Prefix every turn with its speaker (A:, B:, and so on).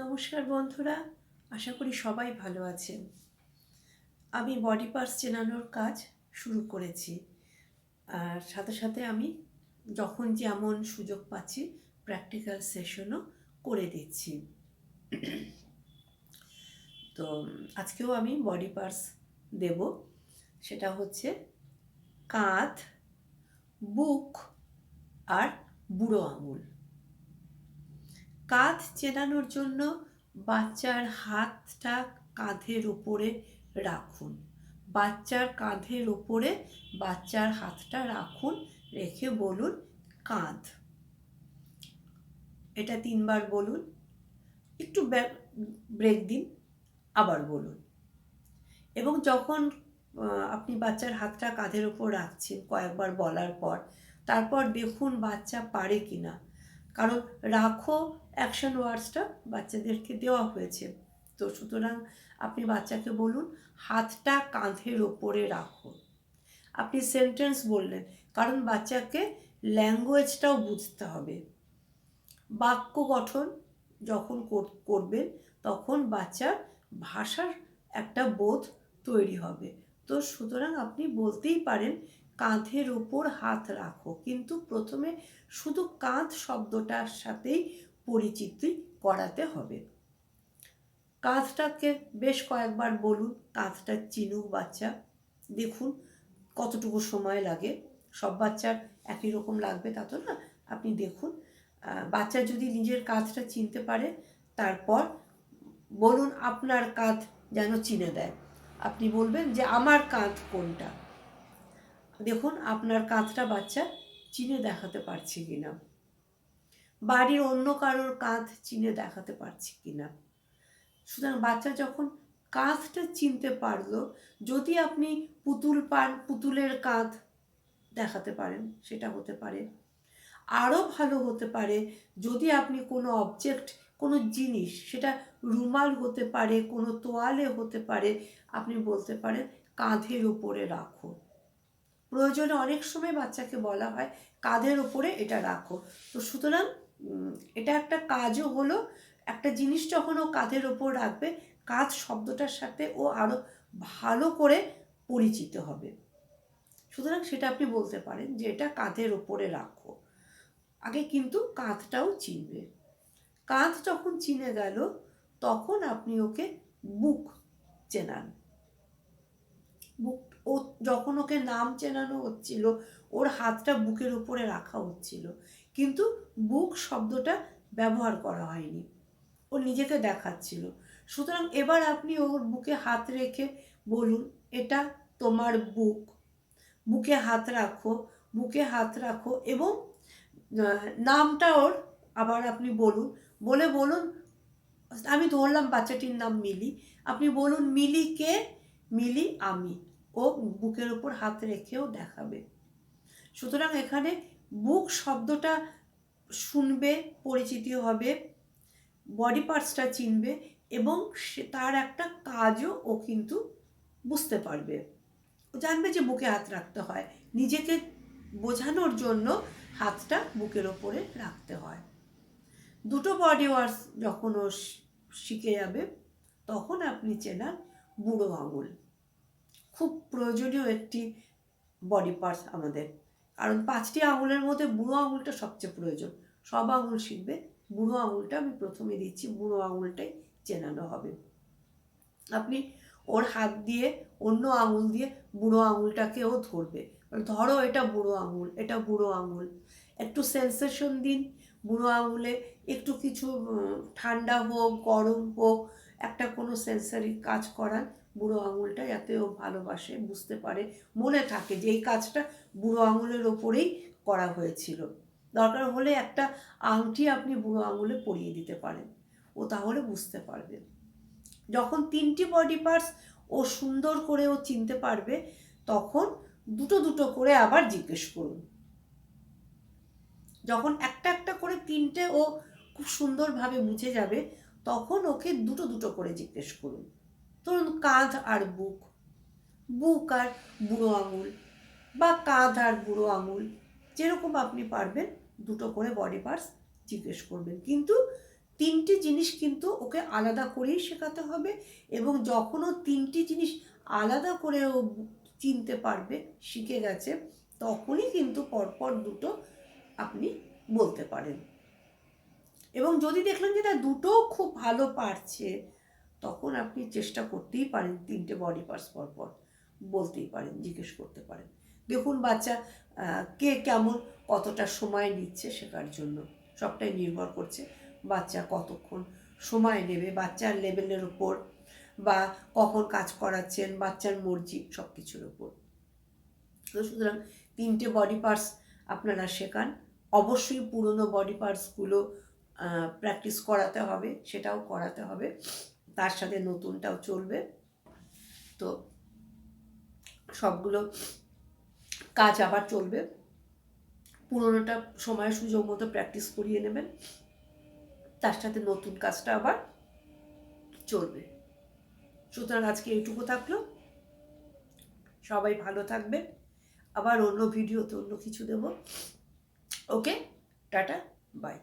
A: নমস্কার বন্ধুরা, আশা করি সবাই ভালো আছেন। আমি বডি পার্টস চেনানোর কাজ শুরু করেছি, আর সাথে সাথে আমি যখন যেমন সুযোগ পাচ্ছি প্র্যাকটিক্যাল সেশনও করে দিচ্ছি। তো আজকেও আমি বডি পার্টস দেব। সেটা হচ্ছে কাঁধ, বুক আর বুড়ো আঙুল। কাঁধ চেনানোর জন্য বাচ্চার হাতটা কাঁধের উপরে রাখুন। বাচ্চার কাঁধের উপরে বাচ্চার হাতটা রাখুন, রেখে বলুন কাঁধ। এটা 3 বার বলুন, একটু ব্রেক দিন, আবার বলুন। এবং যখন আপনি বাচ্চার হাতটা কাঁধের উপর রাখছেন কয়েকবার বলার পর, তারপর দেখুন বাচ্চা পারে কিনা। কারণ রাখো অ্যাকশন ওয়ার্ডসটা বাচ্চাদেরকে দেওয়া হয়েছে, তো সুতরাং আপনি বাচ্চাকে বলুন হাতটা কাঁধের ওপরে রাখো। আপনি সেন্টেন্স বললেন, কারণ বাচ্চাকে ল্যাঙ্গুয়েজটাও বুঝতে হবে। বাক্য গঠন যখন করবেন তখন বাচ্চার ভাষার একটা বোধ তৈরি হবে। তো সুতরাং আপনি বলতেই পারেন কাঁধের ওপর হাত রাখো, কিন্তু প্রথমে শুধু কাঁধ শব্দটার সাথেই পরিচিতি করাতে হবে। কাঁধটাকে বেশ কয়েকবার বলুন, কাঁধটা চিনুক বাচ্চা। দেখুন কতটুকু সময় লাগে, সব বাচ্চার একই রকম লাগবে তা তো না। আপনি দেখুন বাচ্চা যদি নিজের কাঁধটা চিনতে পারে, তারপর বলুন আপনার কাঁধ যেন চিনে দেয়। আপনি বলবেন যে আমার কাঁধ কোনটা। দেখুন আপনার কাঁধটা বাচ্চা চিনে দেখাতে পারছে কিনা, বাড়ির অন্য কারোর কাঁধ চিনে দেখাতে পারছে কিনা। সুতরাং বাচ্চা যখন কাঁধটা চিনতে পারলো, যদি আপনি পুতুল পান, পুতুলের কাঁধ দেখাতে পারেন, সেটা হতে পারে। আরও ভালো হতে পারে যদি আপনি কোনো অবজেক্ট, কোনো জিনিস, সেটা রুমাল হতে পারে, কোনো তোয়ালে হতে পারে, আপনি বলতে পারেন কাঁধের উপরে রাখো। প্রয়োজনে অনেক সময় বাচ্চাকে বলা হয় কাঁধের উপরে এটা রাখো। তো সুতরাং এটা একটা কাজও হলো। একটা জিনিস যখন ও কাঁধের ওপর রাখবে, কাঁধ শব্দটার সাথে ও আরও ভালো করে পরিচিত হবে। সুতরাং সেটা আপনি বলতে পারেন যে এটা কাঁধের ওপরে রাখো। আগে কিন্তু কাঁধটাও চিনবে। কাঁধ যখন চিনে গেল, তখন আপনি ওকে বুক চেনান। বুক, ও যখন ওকে নাম চেনানো হচ্ছিল, ওর হাতটা বুকের উপরে রাখা হচ্ছিল, কিন্তু বুক শব্দটা ব্যবহার করা হয়নি, ও নিজেকে দেখাচ্ছিল। সুতরাং এবার আপনি ওর বুকে হাত রেখে বলুন এটা তোমার বুক। বুকে হাত রাখো, বুকে হাত রাখো, এবং নামটা ওর আবার আপনি বলুন। বলুন, আমি ধরলাম বাচ্চাটির নাম মিলি, আপনি বলুন মিলি কে? মিলি আমি। ও বুকের ওপর হাত রেখেও দেখাবে। সুতরাং এখানে বুক শব্দটা শুনবে, পরিচিতি হবে, বডি পার্টসটা চিনবে, এবং তার একটা কাজও ও কিন্তু বুঝতে পারবে। ও জানবে যে বুকে হাত রাখতে হয়, নিজেকে বোঝানোর জন্য হাতটা বুকের ওপরে রাখতে হয়। দুটো বডি ওয়ার্কস যখন ও শিখে যাবে, তখন আপনি চেনান বুড়ো আঙুল। খুব প্রয়োজনীয় একটি বডি পার্টস আমাদের, কারণ 5টি আঙুলের মধ্যে বুড়ো আঙুলটা সবচেয়ে প্রয়োজন। সব আঙুল শিখবে, বুড়ো আঙুলটা আমি প্রথমে দিচ্ছি, বুড়ো আঙুলটাই চেনানো হবে। আপনি ওর হাত দিয়ে অন্য আঙুল দিয়ে বুড়ো আঙুলটাকেও ধরবে, ধরো এটা বুড়ো আঙুল, এটা বুড়ো আঙুল। একটু সেন্সেশন দিন বুড়ো আঙুলে, একটু কিছু ঠান্ডা হোক, গরম হোক, একটা কোনো সেন্সারি কাজ করান বুড়ো আঙুলটা, যাতে ও ভালোবাসে, বুঝতে পারে, মনে থাকে যে এই কাজটা বুড়ো আঙুলের ওপরেই করা হয়েছিল। দরকার হলে একটা আংটি আপনি বুড়ো আঙুলে পরিয়ে দিতে পারেন, ও তাহলে বুঝতে পারবে। যখন 3টি বডি পার্টস ও সুন্দর করে ও চিনতে পারবে, তখন দুটো দুটো করে আবার জিজ্ঞেস করুন। যখন একটা একটা করে 3টে ও খুব সুন্দরভাবে বুঝে যাবে, তখন ওকে দুটো দুটো করে জিজ্ঞেস করুন। ধরুন কাঁধ আর বুক, বুক আর বুড়ো আঙুল, বা কাঁধ আর বুড়ো আঙুল, যেরকম আপনি পারবেন দুটো করে বডি পার্টস জিজ্ঞেস করবেন। কিন্তু তিনটি জিনিস কিন্তু ওকে আলাদা করেই শেখাতে হবে, এবং যখন ও তিনটি জিনিস আলাদা করে ও চিনতে পারবে, শিখে গেছে, তখনই কিন্তু পরপর দুটো আপনি বলতে পারেন। এবং যদি দেখলেন যে তার দুটোও খুব ভালো পারছে, তখন আপনি চেষ্টা করতেই পারেন, তিনটে বডি পার্টস পরপর বলতেই পারেন, জিজ্ঞেস করতে পারেন। দেখুন বাচ্চা কে কেমন কতটা সময় নিচ্ছে শেখার জন্য, সবটাই নির্ভর করছে বাচ্চা কতক্ষণ সময় নেবে, বাচ্চার লেভেলের উপর, বা কখন কাজ করাচ্ছেন, বাচ্চার মর্জি, সব কিছুর উপর। তো সুতরাং তিনটে বডি পার্টস আপনারা শেখান। অবশ্যই পুরনো বডি পার্টসগুলো প্র্যাকটিস করাতে হবে, সেটাও করাতে হবে, তার সাথে নতুনটাও চলবে। তো সবগুলো কাজ আবার চলবে, পুরোনোটা সময় সুযোগ মতো প্র্যাকটিস করিয়ে নেবেন, তার সাথে নতুন কাজটা আবার চলবে। সুতরাং আজকে এইটুকু থাকলো, সবাই ভালো থাকবেন, আবার অন্য ভিডিওতে অন্য কিছু দেব। ওকে, টাটা, বাই।